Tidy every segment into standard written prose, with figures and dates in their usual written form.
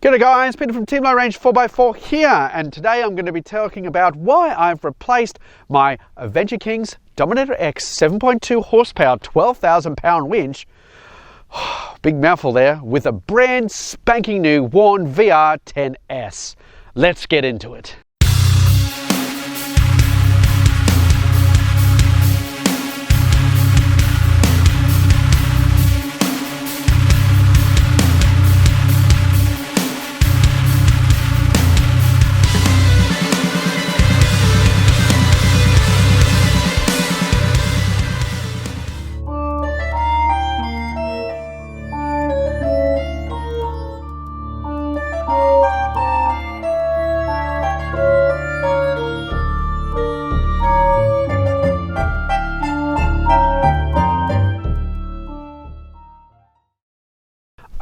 G'day guys, Peter from Team Low Range 4x4 here, and today I'm going to be talking about why I've replaced my Adventure Kings Dominator X 7.2 horsepower 12,000 pound winch, big mouthful there, with a brand spanking new Warn VR10S. Let's get into it.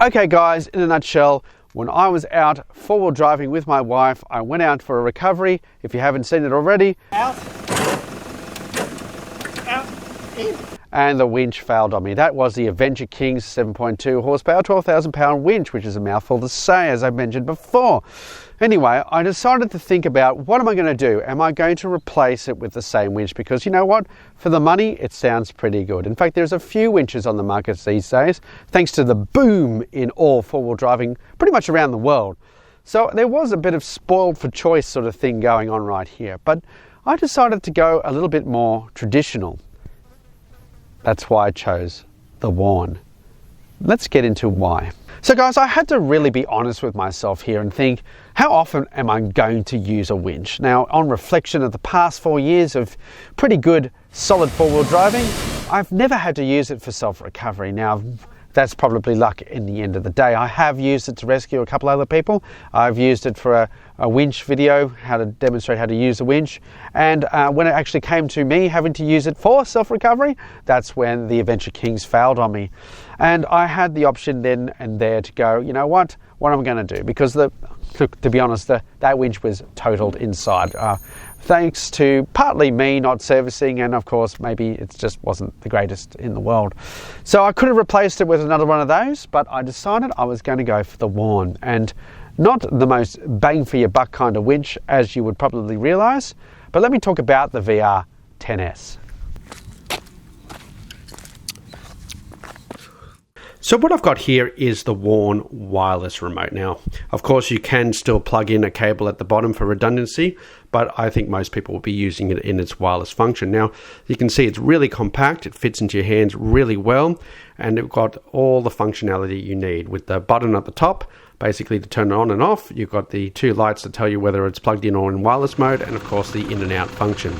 Okay guys, in a nutshell, when I was out four-wheel driving with my wife, I went out for a recovery. If you haven't seen it already, out, in. And the winch failed on me. That was the Adventure Kings 7.2 horsepower, 12,000 pound winch, which is a mouthful to say, as I mentioned before. Anyway, I decided to think about, what am I going to do? Am I going to replace it with the same winch? Because you know what? For the money, it sounds pretty good. In fact, there's a few winches on the market these days, thanks to the boom in all four-wheel driving pretty much around the world. So there was a bit of spoiled for choice sort of thing going on right here. But I decided to go a little bit more traditional. That's why I chose the Warn. Let's get into why. So guys, I had to really be honest with myself here and think, how often am I going to use a winch? Now, on reflection of the past 4 years of pretty good, solid four-wheel driving, I've never had to use it for self-recovery. Now, that's probably luck in the end of the day. I have used it to rescue a couple other people. I've used it for a winch video, how to demonstrate how to use a winch. And when it actually came to me having to use it for self-recovery, that's when the Adventure Kings failed on me. And I had the option then and there to go, you know what am I going to do? Because to be honest, that winch was totaled inside. Thanks to partly me not servicing, and of course maybe it just wasn't the greatest in the world. So I could have replaced it with another one of those, but I decided I was going to go for the Warn, and not the most bang for your buck kind of winch, as you would probably realize. But let me talk about the VR10S. So what I've got here is the Warn wireless remote. Now, of course, you can still plug in a cable at the bottom for redundancy, but I think most people will be using it in its wireless function. Now, you can see it's really compact, it fits into your hands really well, and it's got all the functionality you need with the button at the top, basically to turn it on and off. You've got the two lights to tell you whether it's plugged in or in wireless mode, and of course the in and out function.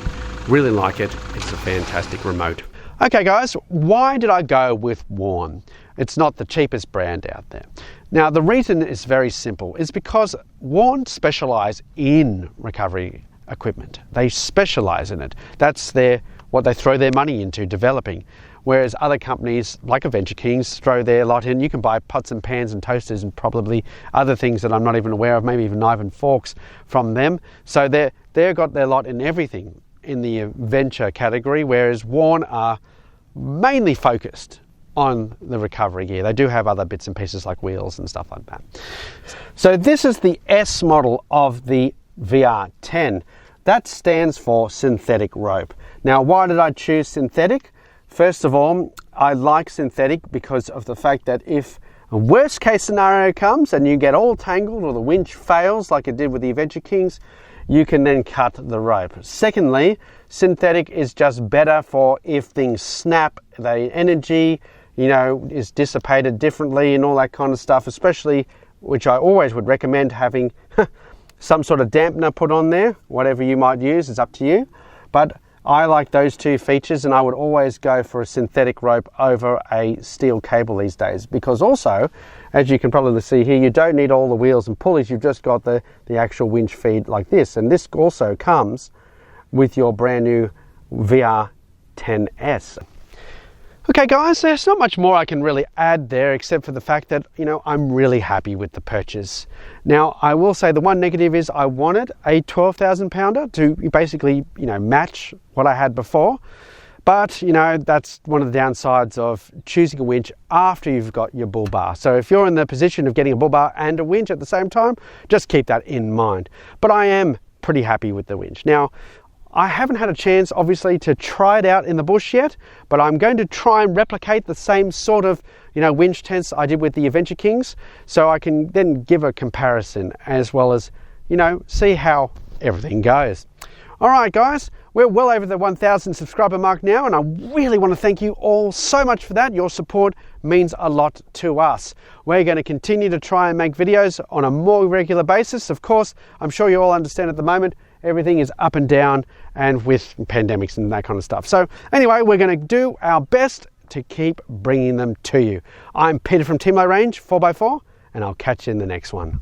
Really like it, it's a fantastic remote. Okay guys, why did I go with Warn? It's not the cheapest brand out there. Now the reason is very simple. It's because Warn specialize in recovery equipment. They specialize in it. That's what they throw their money into developing. Whereas other companies like Adventure Kings throw their lot in. You can buy pots and pans and toasters and probably other things that I'm not even aware of, maybe even knife and forks from them. So they've got their lot in everything in the adventure category, whereas Warn are mainly focused on the recovery gear. They do have other bits and pieces like wheels and stuff like that. So this is the S model of the VR10. That stands for synthetic rope. Now, why did I choose synthetic? First of all, I like synthetic because of the fact that if a worst case scenario comes and you get all tangled or the winch fails like it did with the Adventure Kings, you can then cut the rope. Secondly, synthetic is just better for if things snap, the energy, is dissipated differently and all that kind of stuff, especially, which I always would recommend having some sort of dampener put on there. Whatever you might use is up to you. But I like those two features, and I would always go for a synthetic rope over a steel cable these days, because also, as you can probably see here, you don't need all the wheels and pulleys. You've just got the actual winch feed like this, and this also comes with your brand new VR10S. Okay guys, there's not much more I can really add there except for the fact that, I'm really happy with the purchase. Now, I will say the one negative is I wanted a 12,000 pounder to basically, match what I had before. But, you know, that's one of the downsides of choosing a winch after you've got your bull bar. So if you're in the position of getting a bull bar and a winch at the same time, just keep that in mind. But I am pretty happy with the winch. Now, I haven't had a chance, obviously, to try it out in the bush yet, but I'm going to try and replicate the same sort of, you know, winch test I did with the Adventure Kings, so I can then give a comparison as well as, you know, see how everything goes. All right, guys, we're well over the 1,000 subscriber mark now, and I really want to thank you all so much for that. Your support means a lot to us. We're going to continue to try and make videos on a more regular basis. Of course, I'm sure you all understand at the moment, everything is up and down and with pandemics and that kind of stuff. So anyway, we're going to do our best to keep bringing them to you. I'm Peter from Timlo Range 4x4, and I'll catch you in the next one.